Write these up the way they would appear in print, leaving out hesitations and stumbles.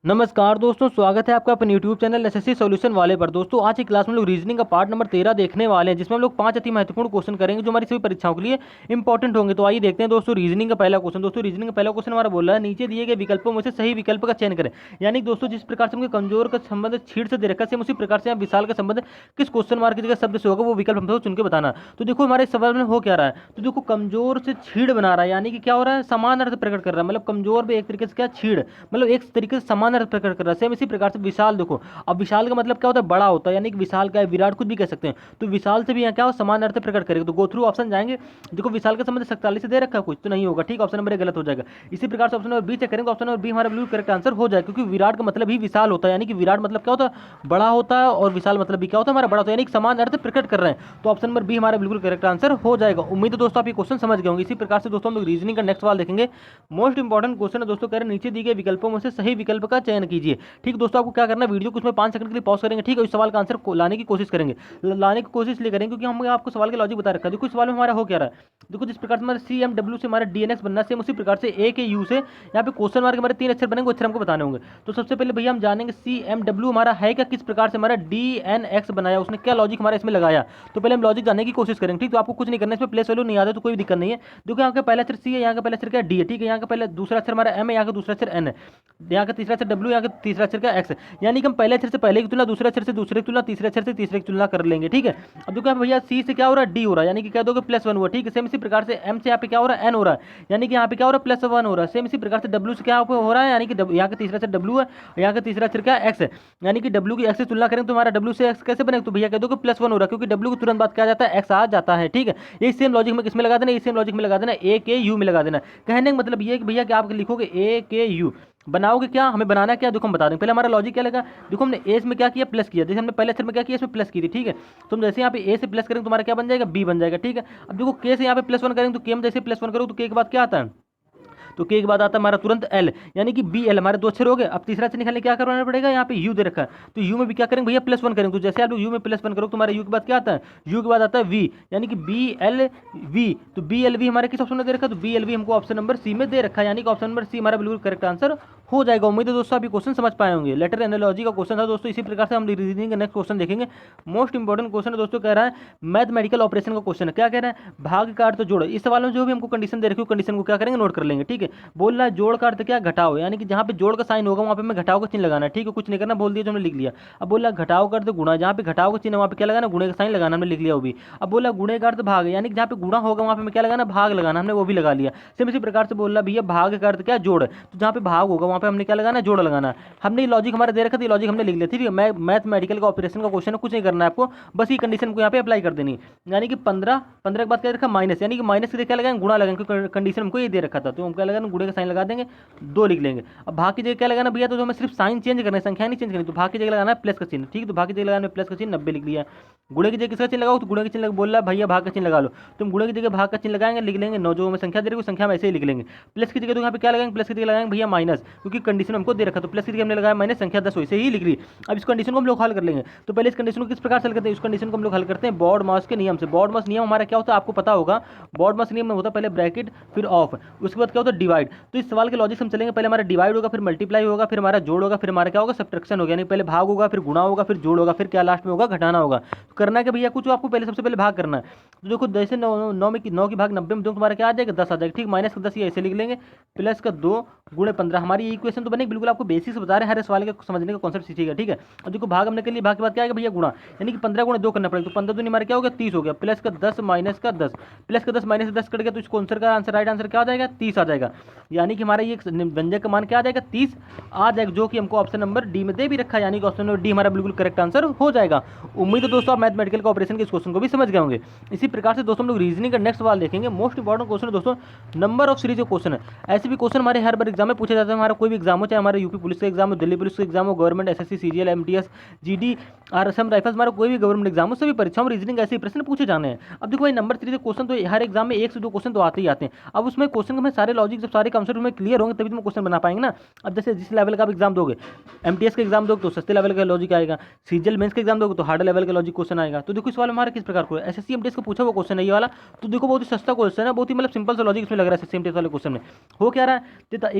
नमस्कार दोस्तों, स्वागत है आपका अपने YouTube चैनल एसएससी सॉल्यूशन वाले पर। दोस्तों आज की क्लास में लोग रीजनिंग का पार्ट नंबर 13 देखने वाले हैं, जिसमें हम लोग 5 अति महत्वपूर्ण क्वेश्चन करेंगे जो हमारी सभी परीक्षाओं के लिए इंपॉर्टेंट होंगे। तो आइए देखते हैं दोस्तों रीजनिंग का पहला क्वेश्चन। दोस्तों रीजनिंग का पहला क्वेश्चन हमारा बोल रहा है, नीचे दिए गए विकल्पों में से सही विकल्प का चयन करें। यानी दोस्तों जिस प्रकार से हमको कमजोर का संबंध छीड़ से दे रखा है, सेम उसी प्रकार से विशाल का संबंध किस क्वेश्चन मार्क की जगह शब्द से होगा वो विकल्प हमको चुन के बताना। तो देखो हमारे सवाल में हो क्या रहा है, तो देखो कमजोर से छीड़ बना रहा है, यानी कि क्या हो रहा है, समान अर्थ प्रकट कर रहा है। मतलब कमजोर भी एक तरीके से क्या छीड़, मतलब एक तरीके से समान अर्थ प्रकट कर रहा है। सेम इसी प्रकार से विशाल, देखो अब विशाल का मतलब क्या होता है, बड़ा होता है, यानी कि विशाल का है, विराट कुछ भी कह सकते हैं। तो विशाल से भी यहाँ क्या हो, समान अर्थ प्रकट करेगा। तो गो थ्रू ऑप्शन जाएंगे। देखो विशाल का संबंध 47 से दे रखा है, कुछ तो नहीं होगा, ठीक, ऑप्शन नंबर ए गलत हो जाएगा। इसी प्रकार से ऑप्शन नंबर बी चेक करेंगे, ऑप्शन नंबर बी हमारा बिल्कुल करेक्ट आंसर हो जाएगा, क्योंकि विराट का मतलब ही विशाल होता है। यानी कि विराट मतलब क्या होता है, बड़ा होता है, और विशाल मतलब भी क्या होता है, हमारा बड़ा होता है, यानी कि समान अर्थ प्रकट कर रहे हैं। तो ऑप्शन नंबर बी हमारा बिल्कुल करेक्ट आंसर हो जाएगा। उम्मीद है दोस्तों आप ये क्वेश्चन समझ गए होंगे। इसी प्रकार से दोस्तों हम लोग रीजनिंग का नेक्स्ट सवाल देखेंगे। मोस्ट इंपॉर्टेंट क्वेश्चन है दोस्तों, कह रहे हैं नीचे दिए गए विकल्पों में से सही विकल्प का चयन कीजिए। ठीक दोस्तों, आपको क्या करना है, वीडियो को उसमें 5 सेकंड के लिए पॉज करेंगे, ठीक है, इस सवाल का आंसर को लाने की कोशिश करेंगे, लाने की कोशिश ले करेंगे, क्योंकि हम आपको सवाल के लॉजिक बता रखा है। देखो इस सवाल में हमारा हो क्या रहा है, देखो जिस प्रकार से हमारे सी एम डब्ल्यू से हमारा डी एन एक्स बनना, सेम उसी प्रकार से ए के यू से यहाँ पे क्वेश्चन मार्क हमारे 3 अक्षर बनेंगे, अक्षर हमको बताने होंगे। तो सबसे पहले भैया हम जानेंगे सी एम डब्ल्यू हमारा है क्या, किस प्रकार से हमारा डी एन एक्स बनाया, उसने क्या लॉजिक हमारा इसमें लगाया। तो पहले हम लॉजिक जानने की कोशिश करेंगे, ठीक। तो आपको कुछ नहीं करना है, इसमें प्लेस वैल्यू नहीं आता तो कोई दिक्कत नहीं है। देखो यहाँ का पहला अक्षर सी है, यहाँ का पहला अक्षर क्या डी है, ठीक है, यहाँ का पहले दूसरा अक्षर हमारा एम है, यहाँ का दूसरा अक्षर एन है, यहाँ का तीसरा अक्षर डब्ल्यू, यहाँ का तीसरा अक्षर क्या एक्स है। यानी कि हम पहले अक्षर से पहले की तुलना, दूसरे अक्षर से दूसरे की तुलना, तीसरे अक्षर से तीसरे की तुलना कर लेंगे, ठीक है। अब देखो भैया सी से क्या हो रहा है, डी हो रहा है, यानी कि कह दोगे +1 हुआ, ठीक है। सेम इसी प्रकार से एम से यहाँ पे क्या हो रहा है, एन हो रहा है, यानी कि यहाँ पे क्या हो रहा है, +1 हो रहा है। सेम इसी प्रकार से डब्ल्यू से क्या हो रहा है, यानी कि यहाँ का तीसरा अक्षर डब्ल्यू है, यहाँ का तीसरा अक्षर क्या एक्स है, यानी कि डब्ल्यू की एक्स से तुलना करें तो हमारा डब्ल्यू से एक्स कैसे बनेगा, तो भैया कह दो कि +1 हो रहा है, क्योंकि डब्ल्यू को तुरंत बाद क्या जाता है, एक्स आ जाता है, ठीक है। यही सेम लॉजिक में किसमें लगा देना, ये सेम लॉजिक में लगा देना, ए के यू में लगा देना। कहने का मतलब ये है कि भैया कि आप लिखोगे ए के यू, बनाओगे क्या, हमें बनाना क्या, देखो हम बता दें। पहले हमारा लॉजिक क्या लगा, देखो हमने ए में क्या किया, प्लस किया, जैसे हमने पहले अक्षर में क्या किया, इसमें प्लस की थी, ठीक है। तो हम जैसे यहाँ पे ए से प्लस करेंगे तो हमारा क्या बन जाएगा, बी बन जाएगा, ठीक है। अब देखो के से यहाँ पे +1 करेंगे तो के में जैसे +1 करो तो के के बाद क्या आता है, तो के के बाद आता है हमारा तुरंत एल, यानी कि बी एल, हमारे 2 अक्षर हो गए। अब तीसरा अक्षर निकालने क्या करवाना पड़ेगा, यहाँ पे यू दे रखा है, तो यू में भी क्या करेंगे भैया +1 करेंगे। तो जैसे आप लोग यू में +1 करो तो हमारे यू के बाद क्या आता है, यू के बाद आता है वी, यानी कि बी एल वी। तो बी एल वी हमारे किस ऑप्शन में दे रखा है, तो बी एल वी हमको ऑप्शन नंबर सी में दे रखा है, यानी कि ऑप्शन नंबर सी हमारा बिल्कुल करेक्ट आंसर हो जाएगा। उम्मीद है दोस्तों आप ये क्वेश्चन समझ पाए होंगे। लेटर एनालॉजी का क्वेश्चन था दोस्तों। इसी प्रकार से हम रीजनिंग का नेक्स्ट क्वेश्चन देखेंगे। मोस्ट इंपॉर्टेंट क्वेश्चन है दोस्तों, कह रहा है मैथमेटिकल ऑपरेशन का क्वेश्चन है। क्या कह रहा है, भाग का अर्थ जोड़। इस सवाल में जो भी हमको कंडीशन दे रखी है कंडीशन को क्या करेंगे, नोट कर लेंगे, ठीक है। बोल रहा है जोड़ का अर्थ क्या, घटाओ, यानी कि जहाँ पे जोड़ का साइन होगा वहाँ पे हमें घटाओ का चिन्ह लगाना है, ठीक है। कुछ नहीं करना, बोल दिया जो हमने लिख लिया। अब बोला घटाओ का अर्थ गुणा, जहाँ पे घटाओ का चिन्ह वहाँ पे क्या लगाना, गुणे का साइन लगाना, हमने लिख लिया वो भी। अब बोला गुणे का अर्थ भाग, यानी कि जहाँ पे गुणा होगा वहाँ पे हमें क्या लगाना, भाग लगाना, हमने वो भी लगा लिया। सेम इसी प्रकार से बोल रहा भैया भाग का अर्थ क्या, जोड़, तो जहाँ पे भाग होगा वहाँ पे हमने क्या लगाना, जोड़ लगाना। हमने लॉजिक हमारे दे रखा था, लॉजिक हमने लिख लिया, ठीक है। मैथमेटिकल का ऑपरेशन का क्वेश्चन है, कुछ नहीं करना है आपको, बस ये कंडीशन को यहाँ पे अप्लाई कर देनी है। यानी कि 15 के बाद क्या रखा, माइनस, यानी कि माइनस के लिए क्या लगाएंगे, गुणा लगाएंगे, क्योंकि कंडीशन हमको ये दे रखा था। तो हम क्या लगाना, गुणे का साइन लगा देंगे, 2 लिख लेंगे। अब भाग की जगह क्या लगाना भैया, तो हमें सिर्फ साइन चेंज करना है, संख्या नहीं चेंज करनी। तो भाग की जगह लगाना है प्लस का चिन्ह, ठीक है। तो भाग की जगह लगाना है प्लस का चिन्ह, 90 लिख लिया। गुणे की जगह किसका चिन्ह लगाओ, तो गुणे का चिन्ह बोल रहा है भैया भाग का चिन्ह लगा लो। तुम गुणे की जगह भाग का चिन्ह लगाएंगे, लिख लेंगे 9, जो हमें संख्या दे रही है संख्या में ऐसे ही लिख लेंगे। प्लस की जगह तो यहाँ पे क्या लगाएंगे, प्लस की जगह लगाएंगे भैया माइनस, क्योंकि कंडीशन हमको दे रखा। तो प्लस की जगह हमने लगाया माइनस, संख्या 10 वैसे ही लिख रही। अब इस कंडीशन को हम लोग हल कर लेंगे। तो पहले इस कंडीशन को किस प्रकार से हल करते हैं, इस कंडीशन को हम लोग हल करते हैं बॉड मास के नियम से। बॉड मास नियम हमारा क्या होता है आपको पता होगा, बॉड मास नियम में होता है पहले ब्रैकेट फिर ऑफ, उसके बाद क्या होता है डिवाइड। तो इस सवाल के लॉजिक हम चलेंगे, पहले हमारा डिवाइड होगा, फिर मल्टीप्लाई होगा, फिर हमारा जोड़ होगा, फिर हमारा क्या होगा, सब्ट्रैक्शन होगा, यानी पहले भाग होगा, फिर गुणा होगा, फिर जोड़ होगा, फिर क्या लास्ट में होगा, घटाना होगा। तो करना है कि भैया कुछ आपको पहले सबसे पहले भाग करना है। तो देखो जैसे 9 की भाग 90 में दो, तुम्हारा क्या आ जाएगा, 10 आ जाएगा, ठीक। माइनस का 10 ये ऐसे लिख लेंगे, प्लस का 2 गुणे 15, हमारी ये इक्वेशन तो बनेगी। बिल्कुल आपको बेसिक्स बता रहे हैं, हर सवाल का समझने का कॉन्सेप्ट सीखिएगा, ठीक है। अब देखो भाग हमने के लिए, भाग के बाद क्या आएगा भैया गुणा, यानी कि 15 गुणे 2 करना पड़ेगा। तो 15 दूनी हमारा क्या हो गया, 30 हो गया, प्लस का 10 माइनस का 10, प्लस का 10 माइनस 10 कट गया, तो इसको आंसर का आंसर राइट आंसर क्या आ जाएगा, 30 आ जाएगा। यानी कि हमारा ये व्यंजक का मान क्या आ जाएगा, 30 आ जाएगा, जो कि हमको ऑप्शन नंबर डी में दे भी रखा है, यानी कि ऑप्शन नंबर डी हमारा बिल्कुल करेक्ट आंसर हो जाएगा। उम्मीद है दोस्तों आप मैथमेटिकल का ऑपरेशन के इस क्वेश्चन को भी समझ गए होंगे। इसी प्रकार से दोस्तों हम लोग रीजनिंग का नेक्स्ट सवाल देखेंगे। मोस्ट इंपॉर्टेंट क्वेश्चन है दोस्तों, नंबर ऑफ सीरीज का क्वेश्चन है। ऐसे भी क्वेश्चन हमारे हर बार एग्जाम में पूछे जाते हैं। हमारा कोई भी एग्जाम हो, चाहे हमारे यूपी पुलिस का एग्जाम हो, दिल्ली पुलिस का एग्जाम हो, government SSC CGL MTS GD और असम राइफल्स, हमारा कोई भी गवर्नमेंट एग्जाम हो, सभी परीक्षाओं में रीजनिंग ऐसे ही प्रश्न पूछे जाने हैं। अब देखो भाई नंबर 3 क्वेश्चन तो हर एग्जाम में 1 से 2 क्वेश्चन तो आते ही आते हैं। अब उसमें क्वेश्चन में सारे लॉजिक जब सारे कॉन्सेप्ट में क्लियर होंगे तभी तुम क्वेश्चन बना पाएंगे ना। अब जैसे जिस लेवल का आप एग्जाम दोगे, एमटीएस का एग्जाम दोगे तो सस्ते लेवल का लॉजिक आएगा, सीजीएल मेंस का एग्जाम दोगे तो हार्ड लेवल का लॉजिक क्वेश्चन आएगा। तो देखो इस वाले हमारा किस प्रकार को एसएससी एमटीएस का पूछा हुआ क्वेश्चन है ये वाला। तो देखो बहुत ही सस्ता क्वेश्चन है, बहुत ही मतलब सिंपल सा लॉजिक इसमें लग रहा है एसएससी एमटीएस वाले क्वेश्चन में। हो क्या रहा है,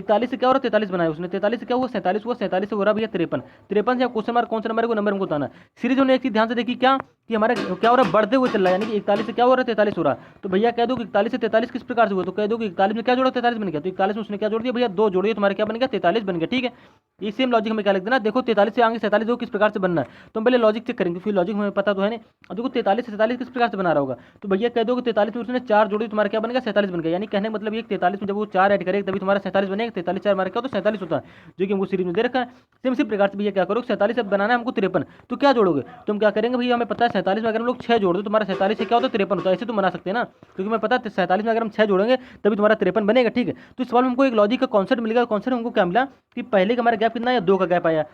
41 से क्या हो रहा है 43 बनाया उसने, 43 से क्या हुआ 47 हुआ, 47 से हो रहा भैया 53, 53 से क्वेश्चन मार्क कौन सा नंबर है वो नंबर हमको बताना। सीरीज होने एक चीज ध्यान से देखिए क्या कि हमारा क्या हो रहा है बढ़ते हुए चल रहा है, यानी कि 41 से क्या हो रहा है 43 हो रहा है। तो भैया कह दो कि 41 से 43 किस प्रकार से हुआ, तो कह दो कि 41 में क्या जोड़ा 43 बन गया, तो 41 में उसने क्या जोड़ दिया भैया 2 जोड़िए, तुम्हारा क्या बन गया 43 बन गया। ठीक है, ये सेम लॉजिक हमें क्या लिख देना, देखो 43 से आगे 47 देखो किस प्रकार से बनना है, तो हम पहले लॉजिक चेक करेंगे, फिर लॉजिक हमें पता तो है नहीं। अब देखो 43 से 47 किस प्रकार से बना रहा होगा, तो भैया कह दो कि 43 में उसने 4 जोड़ी, तुम्हारा क्या बनेगा 47 बन गया। यानी कहने का मतलब ये 43 में जब वो 4 ऐड करेगा तभी तुम्हारा 47 बनेगा, 43 4 मारा क्या तो 47 होता है, जो कि हमको सीरीज में दे रखा है। सेम इसी प्रकार से भैया क्या करो 47 से बनाना है हमको 53, तो क्या जोड़ोगे, तो हम क्या करेंगे भैया हमें पता है 47 में अगर हम लोग 6 जोड़ दो तुम्हारा 47 से क्या होता है 53 होता है, ऐसे तो बना सकते हैं ना, क्योंकि मैं पता है 47 में अगर हम 6 जोड़ेंगे तभी तुम्हारा 53 बनेगा। ठीक है, तो इस सवाल में हमको एक लॉजिक का कॉन्सेप्ट मिलेगा, कॉन्सेप्ट हमको क्या मिला कि पहले का हमारा गैप कितना है 2 का गैप आया,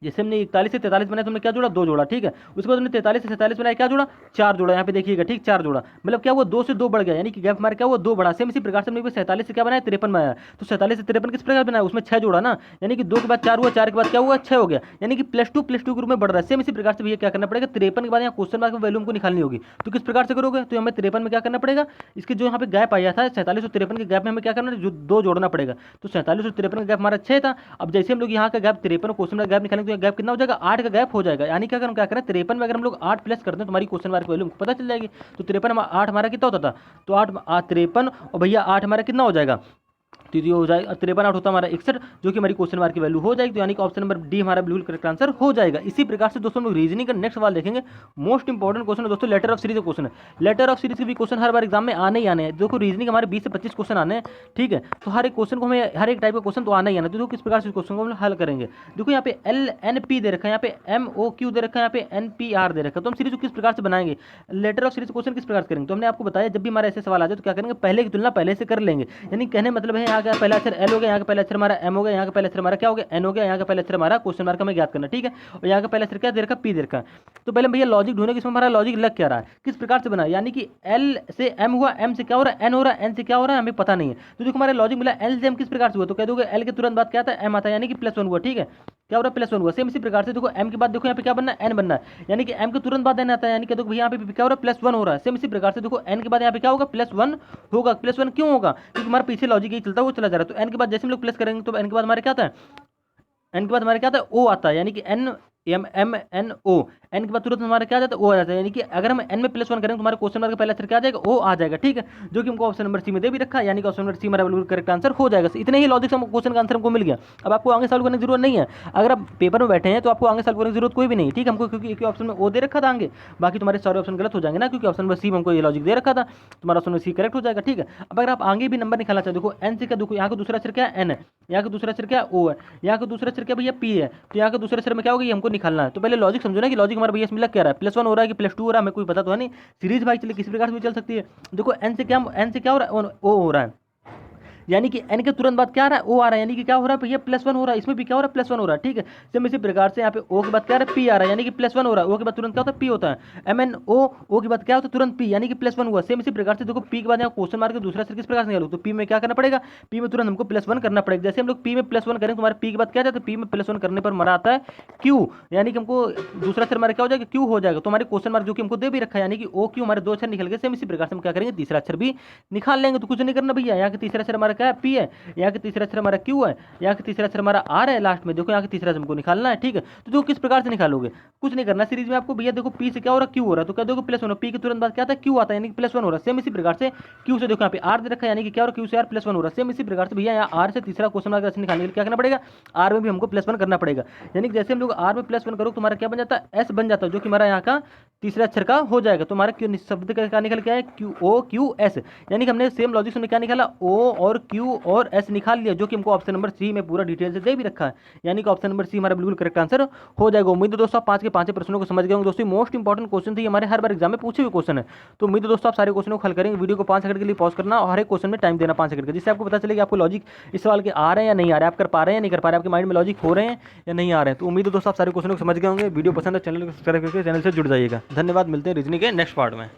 जैसे हमने 41 से 43 बनाया तुमने क्या जोड़ा 2 जोड़ा। ठीक है, उसके बाद हमने 43 से 47 बनाया क्या जोड़ा 4 जोड़ा, यहाँ पे देखिएगा ठीक 4 जोड़ा, मतलब क्या हुआ 2 से 2 बढ़ गया, यानी कि गैप हमारा क्या हुआ 2 बढ़ा। सेम इसी प्रकार से हमने 47 से क्या बनाया 53 बनाया, तो 47 से 53 किस प्रकार बनाया, उसमें 6 जोड़ा ना, यानी कि 2 के बाद 4 हुआ, 4 के बाद क्या हुआ 6 हो गया, यानी कि +2 के रूप में बढ़ रहा है। सेम इसी प्रकार से भैया क्या करना पड़ेगा 53 के बाद यहाँ क्वेश्चन मार्क वैल्यू हमको निकालनी होगी, तो किस प्रकार से करोगे, तो हमें 53 में क्या करना पड़ेगा, इसके जो यहाँ पे गैप आया था 47 और 53 के गैप में हमें क्या करना है 2 जोड़ना पड़ेगा, तो 47 और 53 का गैप हमारा 6 था। अब जैसे हम लोग यहाँ का गैप 53 क्वेश्चन का गैप निकालेंगे तो गैप कितना हो जाएगा 8 का गैप हो जाएगा, यानी कि अगर हम क्या करें 53 में अगर हम लोग 8 प्लस करते हैं तो हमारी क्वेश्चन मार्क वैल्यू हमको पता चल जाएगी। तो 53 8 हमारा कितना होता था, तो 8 53 और भैया 8 हमारा कितना हो जाएगा, तो ये हो जाएगा 53 8 होता हमारा 61, जो कि हमारी क्वेश्चन मार्क की वैल्यू हो जाएगी, तो यानी कि ऑप्शन नंबर डी हमारा बिल्कुल करेक्ट आंसर हो जाएगा। इसी प्रकार से दोस्तों हम लोग रीजनिंग का नेक्स्ट सवाल देखेंगे, मोस्ट इंपॉर्टेंट क्वेश्चन है दोस्तों, लेटर ऑफ सीरीज क्वेश्चन है। लेटर ऑफ सीरीज के भी क्वेश्चन हर बार एग्जाम में आने ही आने हैं, देखो रीजनिंग हमारे 20 से 25 क्वेश्चन आने हैं। ठीक है, तो हर एक क्वेश्चन को हमें हर एक टाइप का क्वेश्चन तो आना ही आना है, तो देखो किस प्रकार से क्वेश्चन को हम हल करेंगे। देखो यहाँ पे LNP दे रखा है, यहाँ पे MOQ दे रखा है, यहाँ पे NPR दे रखा है, तो हम सीरीज को किस प्रकार से बनाएंगे, लेटर ऑफ सीरीज क्वेश्चन किस प्रकार से करेंगे, तो हमने आपको बताया जब भी हमारे ऐसे सवाल आ जाए तो क्या करेंगे पहले की तुलना पहले से कर लेंगे, यानी कहने मतलब है यहाँ का पहला अक्षर L हो गया, यहाँ का पहला अक्षर हमारा M हो गया, यहाँ का पहला अक्षर हमारा क्या हो गया N हो गया, यहाँ का पहला अक्षर हमारा क्वेश्चन मार्क हमें ज्ञात करना। ठीक है, और यहाँ का पहला अक्षर क्या दे रखा P दे रखा। तो पहले भैया लॉजिक ढूंढे कि इसमें हमारा लॉजिक लग क्या रहा है, किस प्रकार से बना, यानी कि L से M हुआ, M से क्या हो रहा है N हो रहा है, N से क्या हो रहा है हमें पता नहीं है। तो देखो हमारा लॉजिक मिला L से M किस प्रकार से हुआ, तो कह दोगे L के तुरंत बाद क्या आता है M आता है, यानी कि +1 हुआ। ठीक है, क्या हो रहा है +1 हुआ। सेम इसी प्रकार से देखो M के बाद देखो यहाँ पे क्या बनना है N बनना है, यानी कि M के तुरंत बाद N आता है, यानी कि देखो यहाँ पे क्या हो रहा है +1 हो रहा है। सेम इसी प्रकार से देखो N के बाद यहाँ पे क्या होगा +1 होगा, +1 क्यों होगा, क्योंकि हमारा पीछे लॉजिक यही चलता है वो चला जा रहा है। तो N के बाद जैसे हम लोग प्लस करेंगे तो N के बाद हमारे क्या आता है, N के बाद हमारे क्या आता है O आता है, यानी कि NMNO, N के बाद तुरंत हमारा क्या आ जाता है O आ जाता है, यानी कि अगर हम N में +1 करेंगे तो हमारे क्वेश्चन मार्क का पहला अक्षर क्या आ जाएगा O आ जाएगा। ठीक है, जो कि हमको ऑप्शन नंबर सी में दे भी रखा है, यानी कि ऑप्शन नंबर सी हमारा बिल्कुल करेक्ट आंसर हो जाएगा। इतने ही लॉजिक से हमको क्वेश्चन का आंसर हमको मिल गया। अब आपको आगे सॉल्व करने की जरूरत नहीं है, अगर आप पेपर में बैठे हैं तो आपको आगे सॉल्व करने की जरूरत कोई भी नहीं। ठीक है, हमको क्योंकि एक ऑप्शन में O दे रखा था आगे, बाकी तुम्हारे सारे ऑप्शन गलत हो जाएंगे ना, क्योंकि ऑप्शन नंबर सी में हमको ये लॉजिक दे रखा था, तुम्हारा ऑप्शन नंबर सी करेक्ट हो जाएगा। ठीक है, अब अगर आप आगे भी नंबर निकालना चाहते हो, देखो N से क्या देखो यहाँ का दूसरा अक्षर क्या है N है, यहाँ का दूसरा अक्षर क्या O है, यहाँ का दूसरा अक्षर क्या भैया P है, तो यहाँ का दूसरा अक्षर में क्या होगा ये हमको निकालना है। तो पहले लॉजिक समझो ना कि लॉजिक हमारा भैया इसमें लग क्या रहा है, +1 हो रहा है कि +2 हो रहा है हमें कोई पता तो है नहीं, सीरीज भाई चले किसी प्रकार से भी चल सकती है। देखो N से क्या हो रहा है O हो रहा है, यानी कि N के तुरंत बाद क्या आ रहा है O आ रहा है, यानी कि क्या हो रहा है भैया +1 हो रहा है, इसमें भी क्या हो रहा है +1 हो रहा है। ठीक है, सेम इसी प्रकार से यहाँ पे O के बाद क्या आ रहा है P आ रहा है, यानी कि +1 हो रहा है, O के बाद तुरंत क्या होता है P होता है, MNO O के बाद क्या होता है तुरंत P, यानी कि +1 हुआ। सेम इसी प्रकार से देखो P के बाद यहाँ क्वेश्चन मार्क दूसरा अक्षर किस प्रकार से निकालो, तो P में क्या करना पड़ेगा, P में तुरंत हमको +1 करना पड़ेगा। जैसे हम लोग P में +1 करेंगे तुम्हारे P के बाद क्या जाता है, P में +1 करने पर हमारा आता है Q, यानी कि हमको दूसरा अक्षर हमारा क्या हो जाएगा Q हो जाएगा। तो हमारे क्वेश्चन मार्क जो कि हमको दे भी रखा है, यानी कि O Q हमारे 2 अक्षर निकल गए। सेम इसी प्रकार से हम क्या करेंगे तीसरा अक्षर भी निकाल लेंगे, तो कुछ नहीं करना भैया, यहाँ के तीसरा अक्षर हमारा क्या है P है, यहाँ के तीसरा अक्षर हमारा Q है, यहाँ के तीसरा अक्षर हमारा R है लास्ट में, देखो यहाँ के तीसरा हमको निकालना है। ठीक है, तो देखो किस प्रकार से निकालोगे, कुछ नहीं करना सीरीज में आपको भैया देखो P से क्या हो रहा है Q हो रहा है, तो क्या देखो +1 P के तुरंत बाद क्या आता है Q आता है, यानी कि +1 हो रहा है। सेम इसी प्रकार से Q से देखो यहाँ पे R दे रखा है, यानी कि क्या हो रहा है Q से R +1 हो रहा है। सेम इसी प्रकार से भैया यहाँ R से तीसरा क्वेश्चन मार्क निकालने के लिए क्या करना पड़ेगा, R में भी हमको +1 करना पड़ेगा, यानी कि जैसे हम लोग R में +1 करो तुम्हारा क्या बन जाता है S बन जाता है, जो कि हमारा यहाँ का तीसरा अक्षर का हो जाएगा। तो हमारा क्यू शब्द का क्या निकल के आया QOQS, यानी कि हमने सेम लॉजिक से क्या निकाला O और Q और S निकाल लिया, जो कि हमको ऑप्शन नंबर सी में पूरा डिटेल से दे भी रखा है, यानी कि ऑप्शन नंबर सी हमारा बिल्कुल करेक्ट आंसर हो जाएगा। उम्मीद है दोस्तों आप 5 के 5 प्रश्नों को समझ गए होंगे। दोस्तों मोस्ट इंपॉर्टेंट क्वेश्चन थी हमारे हर बार एग्जाम में पूछे हुए क्वेश्चन है, तो उम्मीद है दोस्तों आप सारे क्वेश्चनों को हल करेंगे। वीडियो को 5 सेकंड के लिए पॉज करना और हर एक क्वेश्चन में टाइम देना 5 सेकंड का, जिससे आपको पता चलेगा आपको लॉजिक इस सवाल के आ रहे हैं या नहीं आ रहे हैं, आप कर पा रहे हैं या नहीं कर पा रहे हैं, आपके माइंड में लॉजिक हो रहे हैं या नहीं आ रहे हैं। तो उम्मीद है दोस्तों आप सारे क्वेश्चनों को समझ गए होंगे। वीडियो पसंद है चैनल को सब्सक्राइब करके चैनल से जुड़ जाइएगा। धन्यवाद, मिलते हैं रीजनिंग के नेक्स्ट पार्ट में।